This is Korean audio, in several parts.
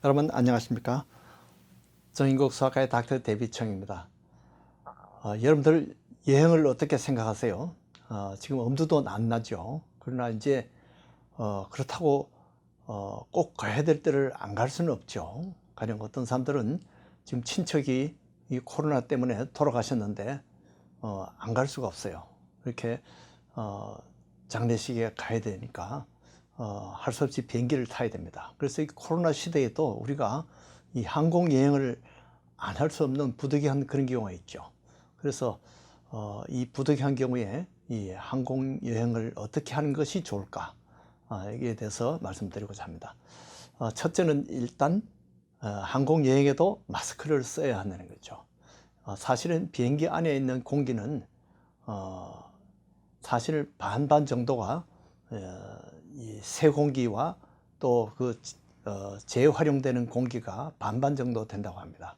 여러분 안녕하십니까? 정인국 수학과의 닥터 데비청입니다. 여러분들 여행을 어떻게 생각하세요? 지금 엄두도 안 나죠. 그러나 이제 그렇다고 꼭 가야 될 때를 안 갈 수는 없죠. 가령 어떤 사람들은 지금 친척이 이 코로나 때문에 돌아가셨는데 안 갈 수가 없어요. 이렇게 장례식에 가야 되니까 할 수 없이 비행기를 타야 됩니다. 그래서 이 코로나 시대에도 우리가 이 항공 여행을 안 할 수 없는 부득이한 그런 경우가 있죠. 그래서 이 부득이한 경우에 이 항공 여행을 어떻게 하는 것이 좋을까? 여기에 대해서 말씀드리고자 합니다. 첫째는 일단 항공 여행에도 마스크를 써야 한다는 거죠. 사실은 비행기 안에 있는 공기는 사실 반반 정도가 이 세공기와 또 그 재활용되는 공기가 반반 정도 된다고 합니다.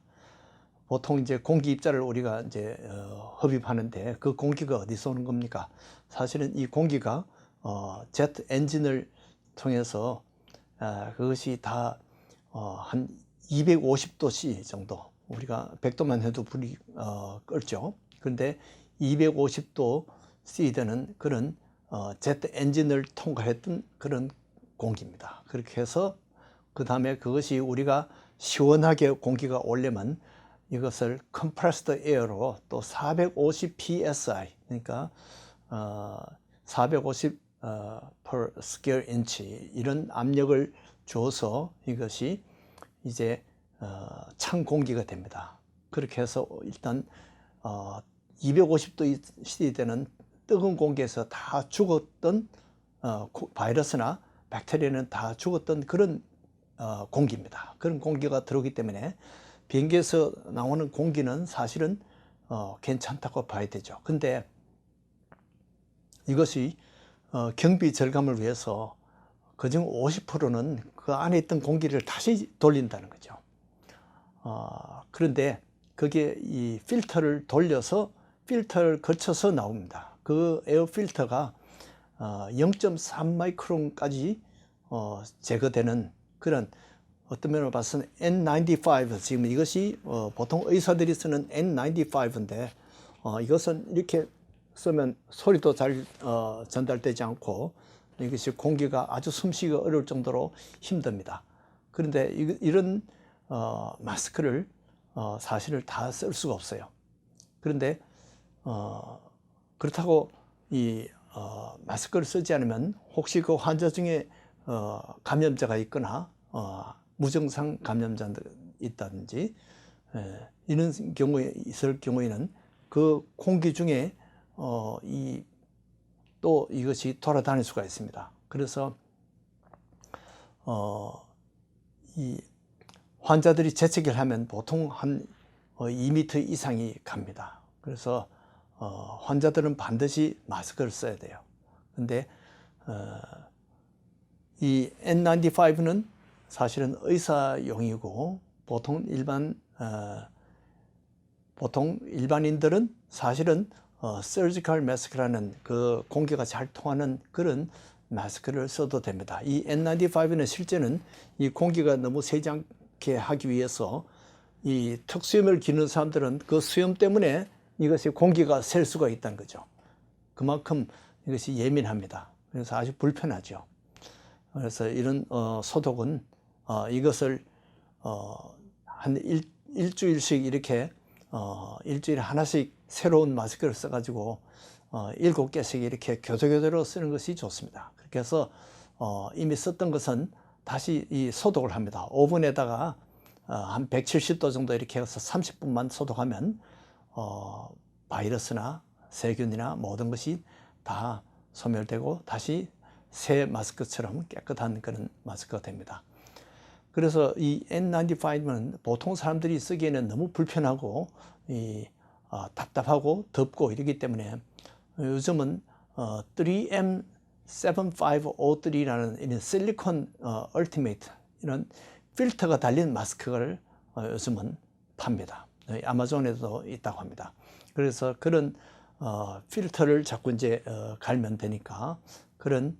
보통 이제 공기 입자를 우리가 이제 흡입하는데 그 공기가 어디서 오는 겁니까? 사실은 이 공기가 제트 엔진을 통해서 그것이 다 한 250도씨 정도, 우리가 100도만 해도 불이 끓죠. 그런데 250도 C 되는 그런 제트 엔진을 통과했던 그런 공기입니다. 그렇게 해서 그 다음에 그것이 우리가 시원하게 공기가 오려면 이것을 compressed air로 또 450 psi, 그러니까 450 per square inch 이런 압력을 줘서 이것이 이제 찬 공기가 됩니다. 그렇게 해서 일단 250도 시대는 뜨거운 공기에서 다 죽었던 바이러스나 박테리아는 다 죽었던 그런 공기입니다. 그런 공기가 들어오기 때문에 비행기에서 나오는 공기는 사실은 괜찮다고 봐야 되죠. 근데 이것이 경비 절감을 위해서 그중 50%는 그 안에 있던 공기를 다시 돌린다는 거죠. 그런데 그게 이 필터를 돌려서 필터를 거쳐서 나옵니다. 그 에어 필터가 0.3 마이크론까지 제거되는 그런, 어떤 면으로 봐서는 N95, 지금 이것이 보통 의사들이 쓰는 N95인데 이것은 이렇게 쓰면 소리도 잘 전달되지 않고 이것이 공기가 아주 숨쉬기 어려울 정도로 힘듭니다. 그런데 이런 마스크를 사실을 다 쓸 수가 없어요. 그런데 그렇다고 이 마스크를 쓰지 않으면 혹시 그 환자 중에 감염자가 있거나 무증상 감염자가 있다든지 이런 경우에 있을 경우에는 그 공기 중에 또 이것이 돌아다닐 수가 있습니다. 그래서 이 환자들이 재채기를 하면 보통 한 2m 이상이 갑니다. 그래서 환자들은 반드시 마스크를 써야 돼요. 근데 이 N95는 사실은 의사용이고 보통 일반인들은 사실은 서지컬 마스크라는 그 공기가 잘 통하는 그런 마스크를 써도 됩니다. 이 N95는 실제는 이 공기가 너무 새지 않게 하기 위해서 이 턱수염을 기는 사람들은 그 수염 때문에 이것이 공기가 셀 수가 있다는 거죠. 그만큼 이것이 예민합니다. 그래서 아주 불편하죠. 그래서 이런 소독은 이것을 한 일주일씩 이렇게 일주일에 하나씩 새로운 마스크를 써가지고 7개씩 이렇게 교대교대로 쓰는 것이 좋습니다. 그렇게 해서 이미 썼던 것은 다시 이 소독을 합니다. 오븐에다가 한 170도 정도 이렇게 해서 30분만 소독하면 바이러스나 세균이나 모든 것이 다 소멸되고 다시 새 마스크처럼 깨끗한 그런 마스크가 됩니다. 그래서 이 N95는 보통 사람들이 쓰기에는 너무 불편하고 답답하고 덥고 이러기 때문에 요즘은 3M7503라는 이런 실리콘 얼티메이트 이런 필터가 달린 마스크를 요즘은 팝니다. 아마존에도 있다고 합니다. 그래서 그런 필터를 자꾸 이제 갈면 되니까 그런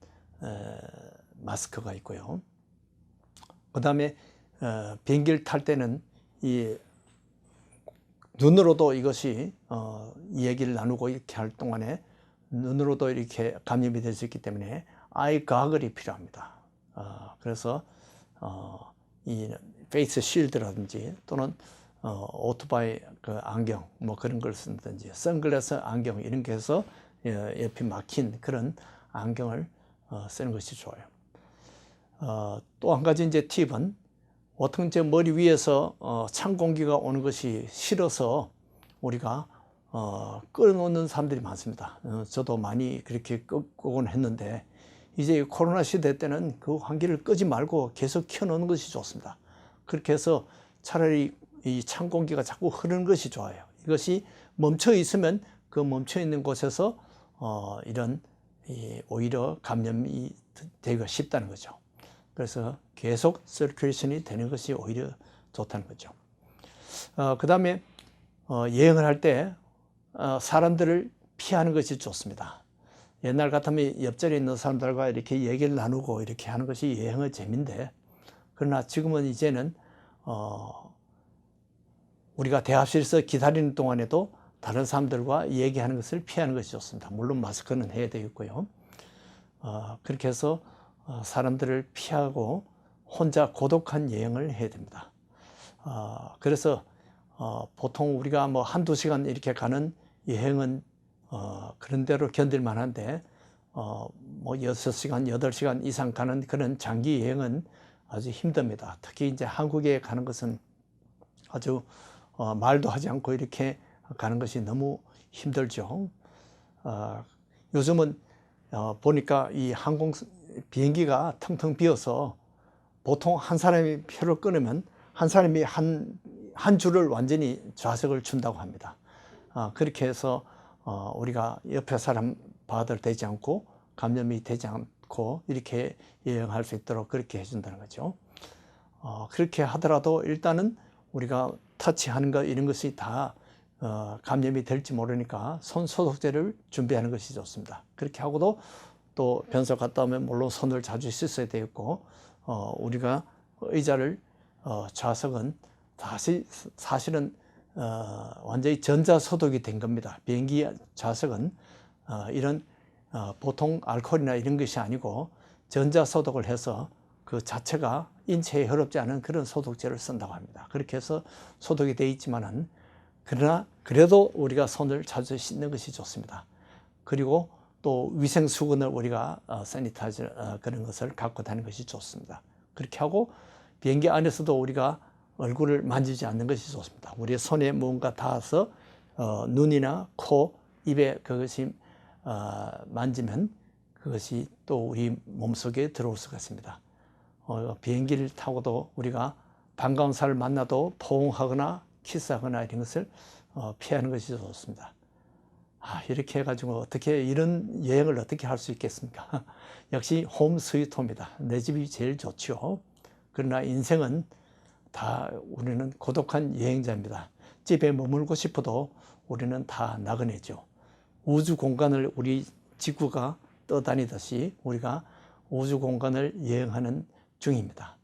마스크가 있고요. 그 다음에 비행기를 탈 때는 이 눈으로도 이것이 이 얘기를 나누고 이렇게 할 동안에 눈으로도 이렇게 감염이 될 수 있기 때문에 아이 가글이 필요합니다. 그래서 이 페이스 실드라든지 또는 오토바이 그 안경 뭐 그런 걸 쓴다든지 선글라스 안경 이런 게 해서 옆이 막힌 그런 안경을 쓰는 것이 좋아요. 또 한 가지 이제 팁은 보통 이제 머리 위에서 찬 공기가 오는 것이 싫어서 우리가 끌어놓는 사람들이 많습니다. 저도 많이 그렇게 끄곤 했는데 이제 코로나 시대 때는 그 환기를 끄지 말고 계속 켜놓는 것이 좋습니다. 그렇게 해서 차라리 이 찬 공기가 자꾸 흐르는 것이 좋아요. 이것이 멈춰 있으면 그 멈춰 있는 곳에서 이런 오히려 감염이 되기가 쉽다는 거죠. 그래서 계속 서큘레이션이 되는 것이 오히려 좋다는 거죠. 그 다음에 여행을 할 때 사람들을 피하는 것이 좋습니다. 옛날 같으면 옆자리에 있는 사람들과 이렇게 얘기를 나누고 이렇게 하는 것이 여행의 재미인데, 그러나 지금은 이제는 우리가 대합실에서 기다리는 동안에도 다른 사람들과 얘기하는 것을 피하는 것이 좋습니다. 물론 마스크는 해야 되겠고요. 그렇게 해서 사람들을 피하고 혼자 고독한 여행을 해야 됩니다. 그래서 보통 우리가 뭐 한두 시간 이렇게 가는 여행은 그런 대로 견딜 만한데 뭐 6시간, 8시간 이상 가는 그런 장기 여행은 아주 힘듭니다. 특히 이제 한국에 가는 것은 아주 말도 하지 않고 이렇게 가는 것이 너무 힘들죠. 요즘은 보니까 이 비행기가 텅텅 비어서 보통 한 사람이 표를 끊으면 한 사람이 한 줄을 완전히 좌석을 준다고 합니다. 그렇게 해서 우리가 옆에 사람 바들 되지 않고 감염이 되지 않고 이렇게 여행할 수 있도록 그렇게 해준다는 거죠. 그렇게 하더라도 일단은 우리가 터치하는 것 이런 것이 다 감염이 될지 모르니까 손 소독제를 준비하는 것이 좋습니다. 그렇게 하고도 또 변소 갔다 오면 물론 손을 자주 씻어야 되겠고 우리가 의자를 좌석은 사실은 완전히 전자소독이 된 겁니다. 비행기 좌석은 이런 보통 알코올이나 이런 것이 아니고 전자소독을 해서 그 자체가 인체에 해롭지 않은 그런 소독제를 쓴다고 합니다. 그렇게 해서 소독이 되어 있지만은 그러나 그래도 우리가 손을 자주 씻는 것이 좋습니다. 그리고 또 위생 수건을 우리가 세니타이저 그런 것을 갖고 다니는 것이 좋습니다. 그렇게 하고 비행기 안에서도 우리가 얼굴을 만지지 않는 것이 좋습니다. 우리의 손에 뭔가 닿아서 눈이나 코, 입에 그것이 만지면 그것이 또 우리 몸속에 들어올 수가 있습니다. 비행기를 타고도 우리가 반가운 사람을 만나도 포옹하거나 키스하거나 이런 것을 피하는 것이 좋습니다. 이렇게 해가지고 어떻게 이런 여행을 어떻게 할 수 있겠습니까? 역시 홈 스위트 홈입니다. 내 집이 제일 좋죠. 그러나 인생은 다 우리는 고독한 여행자입니다. 집에 머물고 싶어도 우리는 다 나그네죠. 우주 공간을 우리 지구가 떠다니듯이 우리가 우주 공간을 여행하는 중입니다.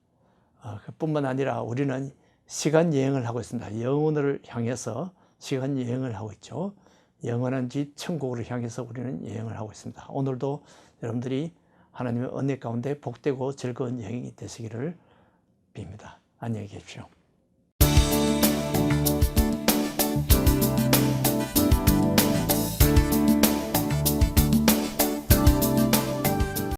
그뿐만 아니라 우리는 시간 여행을 하고 있습니다. 영혼을 향해서 시간 여행을 하고 있죠. 영원한 집 천국으로 향해서 우리는 여행을 하고 있습니다. 오늘도 여러분들이 하나님의 은혜 가운데 복되고 즐거운 여행이 되시기를 빕니다. 안녕히 계십시오.